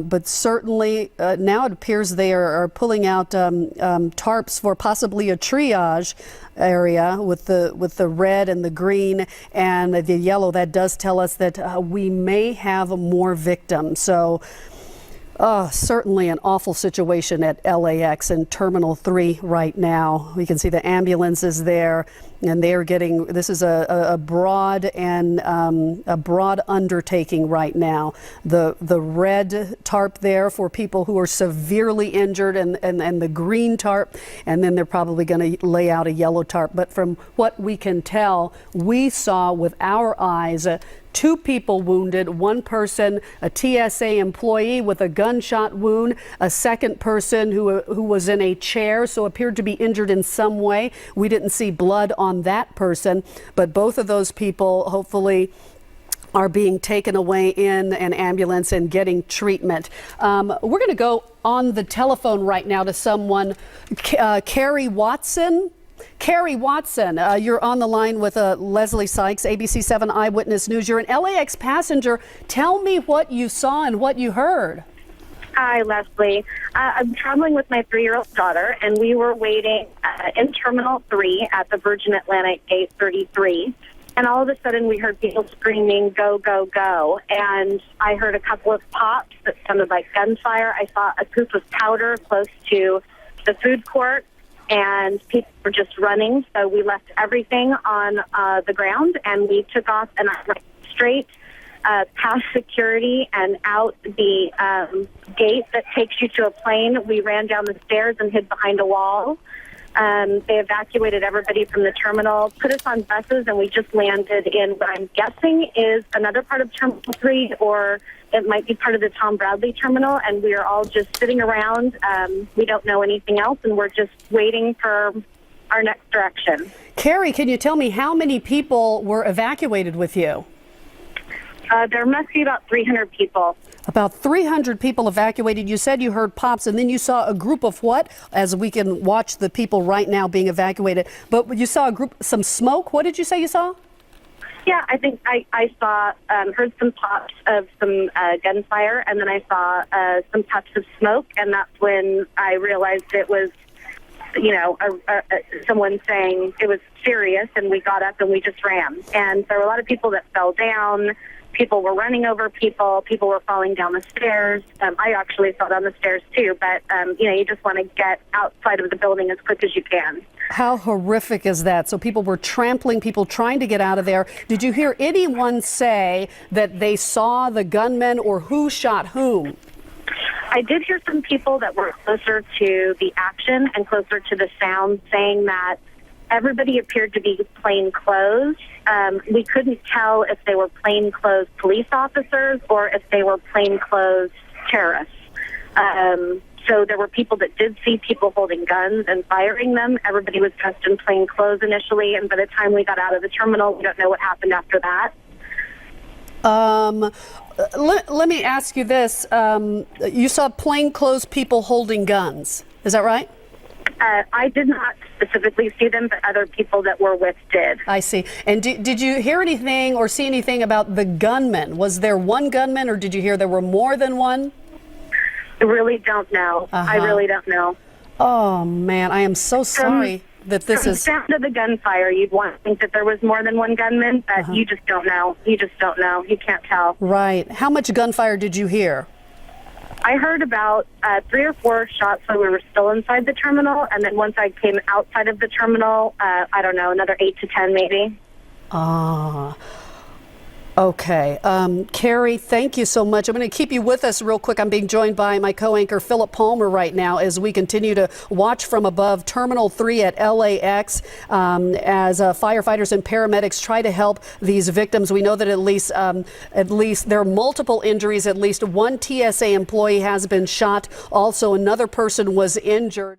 But certainly now it appears they are pulling out tarps for possibly a triage area with the red and the green and the yellow. That does tell us that we may have more victims. So certainly an awful situation at LAX and Terminal 3 right now. We can see the ambulances there, and they are getting, this is a broad and a broad undertaking right now. The red tarp there for people who are severely injured, and the green tarp, and then they're probably going to lay out a yellow tarp. But from what we can tell, we saw with our eyes 2 people wounded, 1 person, a TSA employee with a gunshot wound, a second person who was in a chair, so appeared to be injured in some way. We didn't see blood on that person, but both of those people hopefully are being taken away in an ambulance and getting treatment. We're going to go on the telephone right now to someone, Carrie Watson. Carrie Watson, you're on the line with Leslie Sykes, ABC 7 Eyewitness News. You're an LAX passenger. Tell me what you saw and what you heard. Hi, Leslie. I'm traveling with my 3-year-old daughter, and we were waiting in Terminal 3 at the Virgin Atlantic Gate 33. And all of a sudden, we heard people screaming, "Go, go, go." And I heard a couple of pops that sounded like gunfire. I saw a poop of powder close to the food court, and people were just running. So we left everything on the ground, and we took off and I went straight past security and out the gate that takes you to a plane. We ran down the stairs and hid behind a wall. They evacuated everybody from the terminal, put us on buses, and we just landed in what I'm guessing is another part of Terminal 3, or it might be part of the Tom Bradley terminal, and we are all just sitting around. We don't know anything else, and we're just waiting for our next direction. Carrie, can you tell me how many people were evacuated with you? There must be about 300 people. About 300 people evacuated. You said you heard pops, and then you saw a group of what? As we can watch the people right now being evacuated. But you saw a group, some smoke. What did you say you saw? Yeah, I think I saw, heard some pops of some gunfire, and then I saw some puffs of smoke, and that's when I realized it was, you know, someone saying it was serious, and we got up and we just ran. And there were a lot of people that fell down. People were running over people. People were falling down the stairs. I actually fell down the stairs too, but, you know, you just want to get outside of the building as quick as you can. How horrific is that? So people were trampling, people trying to get out of there. Did you hear anyone say that they saw the gunmen or who shot whom? I did hear some people that were closer to the action and closer to the sound saying that everybody appeared to be plainclothes. We couldn't tell if they were plainclothes police officers or if they were plainclothes terrorists. So there were people that did see people holding guns and firing them. Everybody was dressed in plain clothes initially, and by the time we got out of the terminal, we don't know what happened after that. Let me ask you this. You saw plainclothes people holding guns. Is that right? I did not specifically see them, but other people that were with did. I see. And did you hear anything or see anything about the gunman? Was there one gunman, or did you hear there were more than one? I really don't know. I really don't know. Oh, man, I am so sorry that this is... From the sound of the gunfire, you'd want to think that there was more than one gunman, but you just don't know. You just don't know. You can't tell. Right. How much gunfire did you hear? I heard about 3 or 4 shots when we were still inside the terminal, and then once I came outside of the terminal, I don't know, another 8 to 10 maybe. Okay. Carrie, thank you so much. I'm going to keep you with us real quick. I'm being joined by my co-anchor Philip Palmer right now as we continue to watch from above Terminal 3 at LAX as firefighters and paramedics try to help these victims. We know that at least there are multiple injuries. At least one TSA employee has been shot. Also, another person was injured.